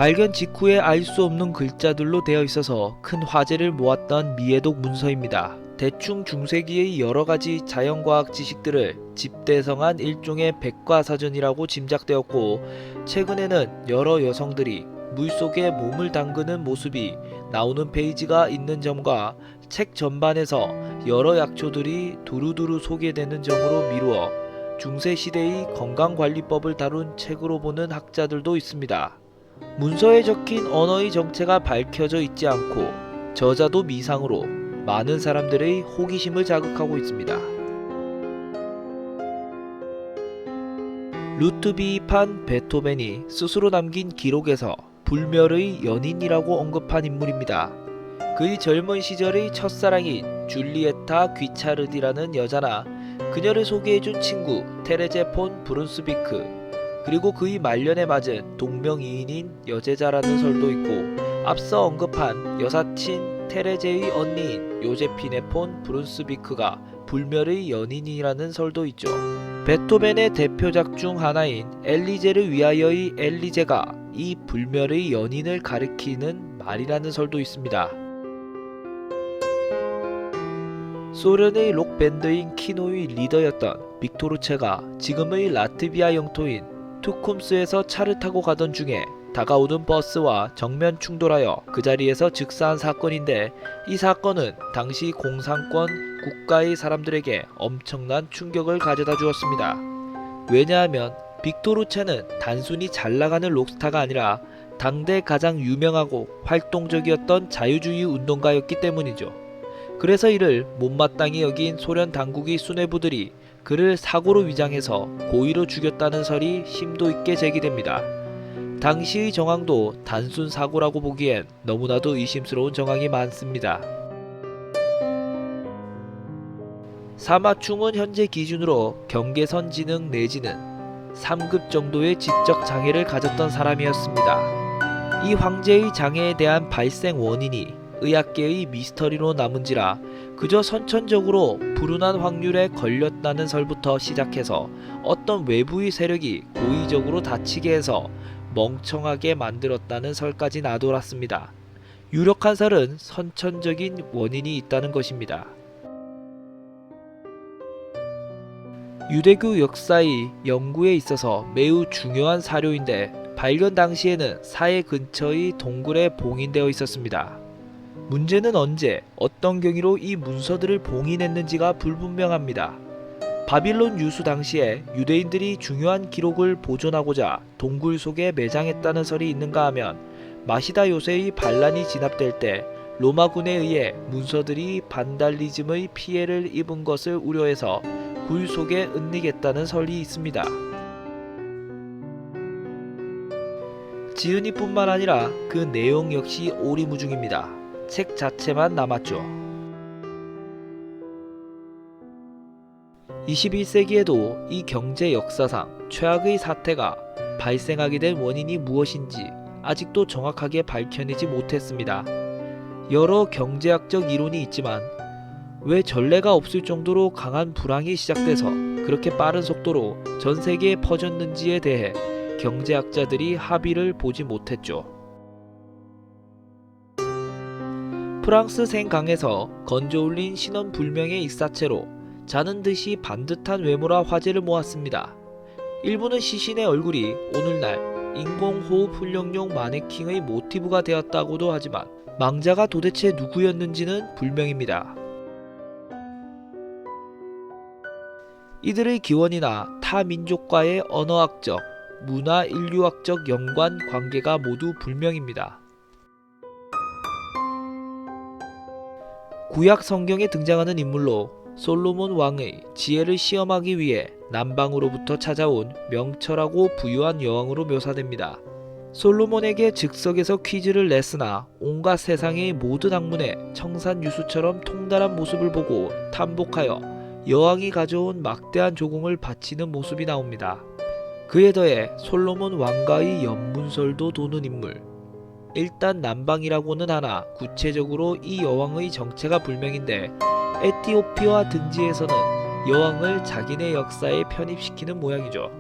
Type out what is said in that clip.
발견 직후에 알 수 없는 글자들로 되어 있어서 큰 화제를 모았던 미해독 문서입니다. 대충 중세기의 여러가지 자연과학 지식들을 집대성한 일종의 백과사전이라고 짐작되었고, 최근에는 여러 여성들이 물속에 몸을 담그는 모습이 나오는 페이지가 있는 점과 책 전반에서 여러 약초들이 두루두루 소개되는 점으로 미루어 중세시대의 건강관리법을 다룬 책으로 보는 학자들도 있습니다. 문서에 적힌 언어의 정체가 밝혀져 있지 않고 저자도 미상으로 많은 사람들의 호기심을 자극하고 있습니다. 루트비판 베토벤이 스스로 남긴 기록에서 불멸의 연인이라고 언급한 인물입니다. 그의 젊은 시절의 첫사랑인 줄리에타 귀차르디라는 여자나 그녀를 소개해준 친구 테레제 폰 브룬스비크, 그리고 그의 말년에 맞은 동명이인인 여제자라는 설도 있고, 앞서 언급한 여사친 테레제의 언니인 요제피네 폰 브룬스비크가 불멸의 연인이라는 설도 있죠. 베토벤의 대표작 중 하나인 엘리제를 위하여의 엘리제가 이 불멸의 연인을 가리키는 말이라는 설도 있습니다. 소련의 록밴드인 키노의 리더였던 빅토르체가 지금의 라트비아 영토인 투쿰스에서 차를 타고 가던 중에 다가오던 버스와 정면 충돌하여 그 자리에서 즉사한 사건인데, 이 사건은 당시 공산권 국가의 사람들에게 엄청난 충격을 가져다 주었습니다. 왜냐하면 빅토르체는 단순히 잘나가는 록스타가 아니라 당대 가장 유명하고 활동적이었던 자유주의 운동가였기 때문이죠. 그래서 이를 못마땅히 여긴 소련 당국의 수뇌부들이 그를 사고로 위장해서 고의로 죽였다는 설이 심도 있게 제기됩니다. 당시의 정황도 단순 사고라고 보기엔 너무나도 의심스러운 정황이 많습니다. 사마충은 현재 기준으로 경계선 지능 내지는 3급 정도의 지적 장애를 가졌던 사람이었습니다. 이 황제의 장애에 대한 발생 원인이 의학계의 미스터리로 남은지라 그저 선천적으로 불운한 확률에 걸렸다는 설부터 시작해서 어떤 외부의 세력이 고의적으로 다치게 해서 멍청하게 만들었다는 설까지 나돌았습니다. 유력한 설은 선천적인 원인이 있다는 것입니다. 유대교 역사의 연구에 있어서 매우 중요한 사료인데, 발견 당시에는 사해 근처의 동굴에 봉인되어 있었습니다. 문제는 언제 어떤 경위로 이 문서들을 봉인했는지가 불분명합니다. 바빌론 유수 당시에 유대인들이 중요한 기록을 보존하고자 동굴 속에 매장했다는 설이 있는가 하면, 마시다 요새의 반란이 진압될 때 로마군에 의해 문서들이 반달리즘의 피해를 입은 것을 우려해서 굴 속에 은닉했다는 설이 있습니다. 지은이뿐만 아니라 그 내용 역시 오리무중입니다. 책 자체만 남았죠. 21세기에도 이 경제 역사상 최악의 사태가 발생하게 된 원인이 무엇인지 아직도 정확하게 밝혀내지 못했습니다. 여러 경제학적 이론이 있지만 왜 전례가 없을 정도로 강한 불황이 시작돼서 그렇게 빠른 속도로 전 세계에 퍼졌는지에 대해 경제학자들이 합의를 보지 못했죠. 프랑스 생강에서 건져올린 신원불명의 익사체로 자는 듯이 반듯한 외모라 화제를 모았습니다. 일부는 시신의 얼굴이 오늘날 인공호흡 훈련용 마네킹의 모티브가 되었다고도 하지만, 망자가 도대체 누구였는지는 불명입니다. 이들의 기원이나 타 민족과의 언어학적, 문화 인류학적 연관 관계가 모두 불명입니다. 구약 성경에 등장하는 인물로 솔로몬 왕의 지혜를 시험하기 위해 남방으로부터 찾아온 명철하고 부유한 여왕으로 묘사됩니다. 솔로몬에게 즉석에서 퀴즈를 냈으나 온갖 세상의 모든 학문에 청산유수처럼 통달한 모습을 보고 탐복하여 여왕이 가져온 막대한 조공을 바치는 모습이 나옵니다. 그에 더해 솔로몬 왕가의 연문설도 도는 인물. 일단 남방이라고는 하나 구체적으로 이 여왕의 정체가 불명인데, 에티오피아 등지에서는 여왕을 자기네 역사에 편입시키는 모양이죠.